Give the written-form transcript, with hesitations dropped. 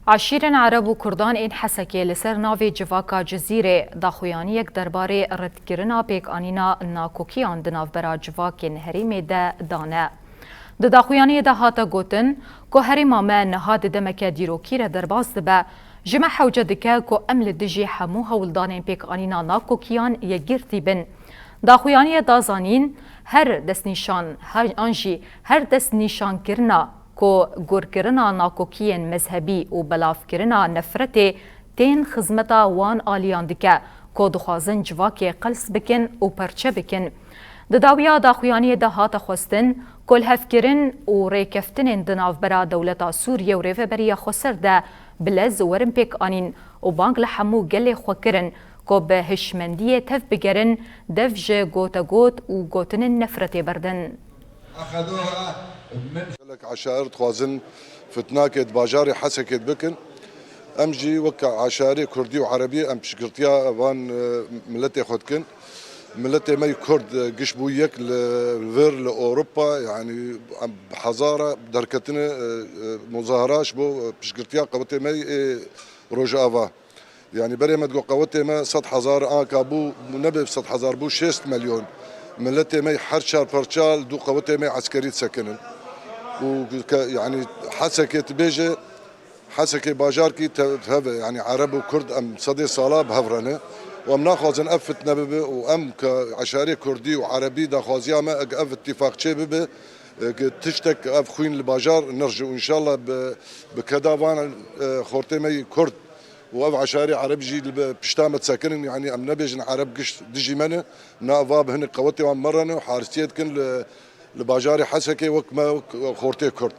عشیرن عرب و کردان این حسکی لسر ناوی جواکا جزیره داخویانی یک درباره ردگرنا پیک آنینا ناکوکیان دناو برا جواک نهریم ده دانه. ده داخویانی ده هاتا گوتن که هریما ما نهاد دمک دیروکی را درباز دبه جمع حوجه دکه که امل دجی همو هولدان پیک آنینا ناکوکیان یگیرتی بن. داخویانی دازانین هر دست نشان هر دست نشان کرنا کو گورکرنا ناکوکیین مذهبی و بلافکرنا نفرت تین خزمتا وان آلیان دکه کو دخوازن جواکی قلس بکن و پرچه بکن. داویا داخویانی ده هات خواستن کل هفکرن و ریکفتن دناو برا دولتا سوریه و ریفبریا خسر ده بلز ورم پیک آنین و بانگ لحمو گل خوکرن کو به هشمندی تف بگرن دفج گوتا گوت و گوتن نفرت بردن. أخذوها من لك عشائر خوازن فتناكت باجاري حسكت بكن أمجي وكا عشائري كردي وعربي أم بشكرتيا وان ملتي خدكن ملتي مي كرد قشبويك لفير لأوروبا يعني بحزارة دركتنا مظاهراش بو بشكرتيا قوتي مي روجافا يعني بري ما تقول قوتي ما 100,000 كابو نبي 100,000 بو 6 مليون ملتي مي حرشار برشال دو قوتي مي عسكري سكنن و يعني حسكت بيجي حسكي باجاركي تهب يعني عرب وكرد ام صدي صلاه بهفرنه وام ناخذ افت نبي وام كعشاري كردي وعربي دا خوازيا ما اف اتفاق شبه تشتك اف خوين الباجار نرجو ان شاء الله بكذا وانا خورتي مي كرد وأب عشاري عرب جي بشتامة ساكنين يعني أم نبيجن عرب قش دجي منه نافاب هن قوتي ومرنه وحارسيت كن لباجاري حسكي وكما خورتي كرد.